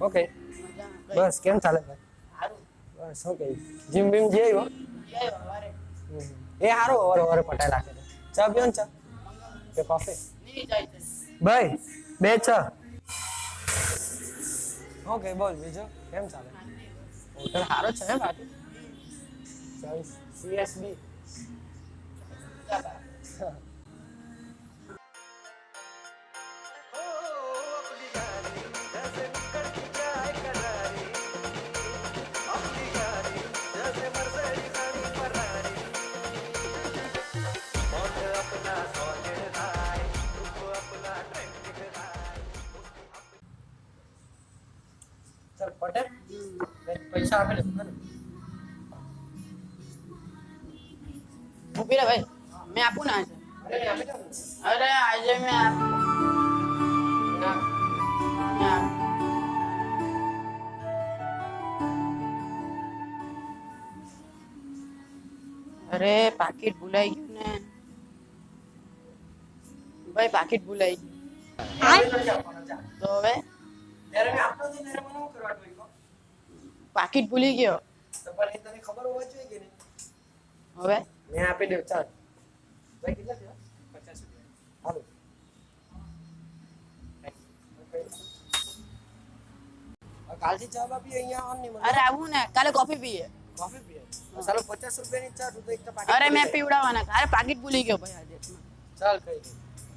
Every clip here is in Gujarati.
ઓકે બસ કેમ ચાલે ભાઈ બસ ઓકે જીમ બીમ જઈ આવ્યો એ હારો ઓવર પટાઈ રાખે ચા પીઓ ને ચા કે કોફી ભાઈ બે ચા ઓકે બોલ બીજું કેમ ચાલે હોટલ હારો છે ને બાકી ચાલ સીએસબી चल पटेल पैसा આપે ને ઊભી રહે ભાઈ મેં આપું ને આજે આજે મેં આપું અરે પાકીટ ભૂલાઈ ગયું ને ભાઈ પાકીટ ભૂલાઈ ગયું તો હવે ત્યારે મે આપનો થી ત્યારે મને શું કરવા જોઈતો પાકીટ ભૂલી ગયો તો પણ એ તને ખબર હોવી જોઈએ કે નહીં હવે મેં આપી દઉં ચાલ ભાઈ કેટલા થયા 50 રૂપિયા હાલો કાલથી ચા બાપી અહીંયા ઓન નહીં મળે અરે આવું ને કાલે કોફી પીએ કોફી પીએ ચાલો 50 રૂપિયાની ચા તું તો એક પાકીટ અરે મેં પીવડાવવાના અરે પાકીટ ભૂલી ગયો ભાઈ આજે ચાલ કઈ દે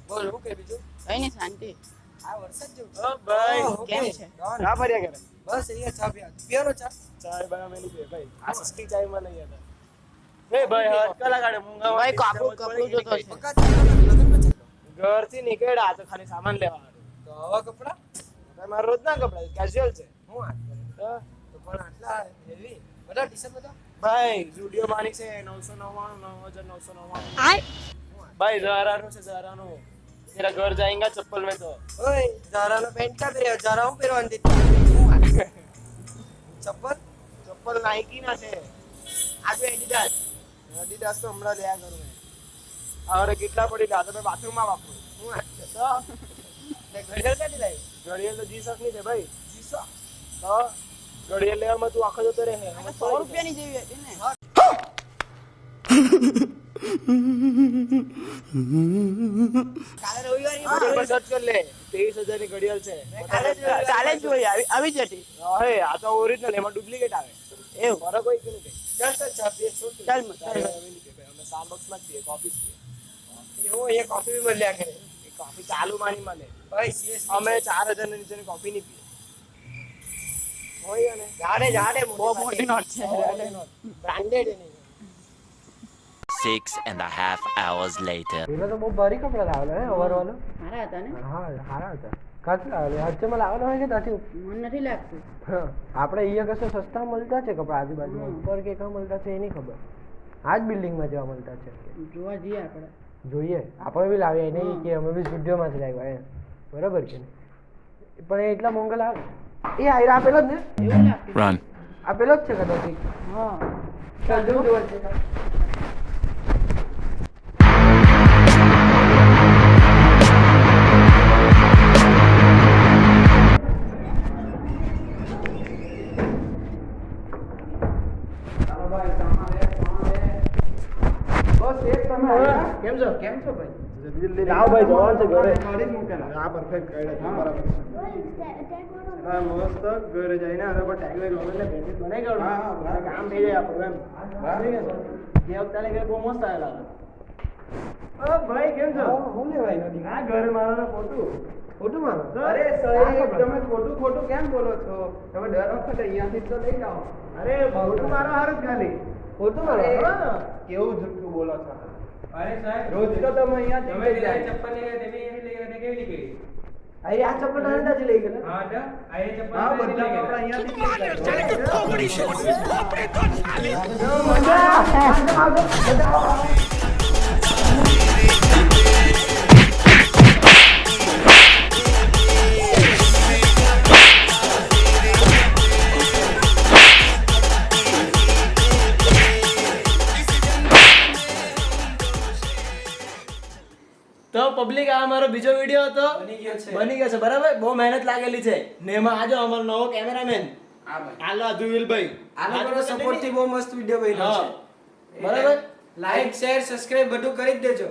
બોલ હું કે બીજું કઈ નહીં શાંતિ આ વરસાદ જેવું ઓ ભાઈ કેમ છે ના ફર્યા કરે બસ અહીંયા ચા પીવાનો ચા ચાય બનાવેલી છે ભાઈ આ સસ્તી ચાય માં નહીં હતા એ ભાઈ હાથ કલા ગાડે મૂંગા ભાઈ કપડું જોતો છે પક્કા લગનમાં ચાલો ઘર થી નીકળ્યા તો ખાલી સામાન લેવા તો આવા કપડા મારા રોજ ના કપડા કેઝ્યુઅલ છે હું વાત કરે તો પણ આટલા હેવી બધા ટી-શર્ટ બધા ભાઈ સ્ટુડિયો માની છે 999 9999 ભાઈ ઝારા નું છે ઝારા નું तेरा घर जाएगा चप्पल में तो ओए ज़ारा नो पैंट का પહેર્યો ज़ारा હું પહેરવાની હતી ચપ્પલ चप्पल नाइकी ना છે આજે એડિડાસ તો હમણાં લેયા કરું મેં હવે કેટલા પડી રહ્યા તો મેં બાથરૂમ માં વાપરું હું વાત કરે તો ને ઘડિયાળ ક્યાંથી લાવી ઘડિયાળ તો જીસક ની છે ભાઈ જીસો તો ઘડિયાળ લેવામાં તું આખો જતો રહે 100 રૂપિયાની જેવી હતી ને કાલે રવિવારે સર્ચ કર લે 23000 ની ઘડિયાળ છે કાલે જ જોઈ આવી જતી હે આ તો ઓરિજિનલ એમાં ડુપ્લિકેટ આવે એવું ફરક હોય કે નહીં ચાલ ચાલ ચા પીએ છોડ ચાલ અમે સ્ટારબક્સ માં જ પીએ કોફી પીએ એવો એ કોફી બી મળ્યા કરે એ કોફી ચાલુ માની મળે ભાઈ સીએસ અમે 4000 ની નીચેની કોફી નહીં પીએ હોય ને જાડે બહુ મોટી નોટ છે બ્રાન્ડેડ એની 6.5 hours later. પેલો તો બહુ ભારી કપડા લાવેલો હે ઓવરવાલો સારા હતા ને હા હારા હતા કાચ લાવેલો હચ્ચેમાં લાવેલો હોય કે ત્યાંથી મન નથી લાગતું હા આપણે અહીંયા કશે સસ્તા મળતા છે કપડા આજુબાજુમાં ઉપર કે કાં મળતા છે એ નહીં ખબર આ જ બિલ્ડિંગમાં જેવા મળતા છે જોવા જઈએ આપણે જોઈએ આપણે બી લાવીએ નહીં કે અમે બી સ્ટુડિયોમાં જ લાવ્યા એમ બરાબર કે નહીં પણ એ એટલા મોંઘા લાવે એ આયરા આપેલો જ ને એવું લાગતું Run. આપેલો જ છે કદાચ હા ચાલ જોવા છે કેમ છો કેમ છો ભાઈ જલ્દી લાવ ભાઈ જવાનું છે ઘરે મારી જ મૂકેલા આ પરફેક્ટ કાઢ્યા બરાબર હા મસ્ત ઘરે જઈને હવે પણ ટેગ વેગ લગાવીને બેઠી બનાવી ગયો હા કામ થઈ જાય આપણું એમ જે વખતે કે બહુ મસ્ત આવેલા ઓ ભાઈ કેમ છો હું લેવાય નથી આ ઘરે મારો ફોટો ખોટું માનો અરે સાહેબ તમે ખોટું કેમ બોલો છો તમે દર વખતે અહીંયાથી તો લઈ જાઓ અરે ફોટો મારો હારું જ ખાલી ખોટું માનો કેવું જુઠ્ઠું બોલો છો અરે સાહેબ રોજ તો તમે અહીંયાથી તમે લઈ જે જાય ચપ્પલ લઈ ગયા તમે એવી લઈ ગયા કેવી નીકળી અરે આ ચપ્પલ દાદાજી લઈ ગયેલા હા તો આ એ ચપ્પલ હા તમે બધા લઈ ગયા. કપડા અહીંયાથી જ લઈ તો પબ્લિક આ અમારો બીજો વિડિયો હતો બની ગયો છે બરાબર બહુ મહેનત લાગેલી છે ને એમાં આજો અમારો નવો કેમેરામેન હા ભાઈ આલો અધુવિલભાઈ આ લોકોનો સપોર્ટ થી બહુ મસ્ત વિડિયો બન્યો હા. છે બરાબર લાઈક શેર સબસ્ક્રાઇબ બધું કરી જ દેજો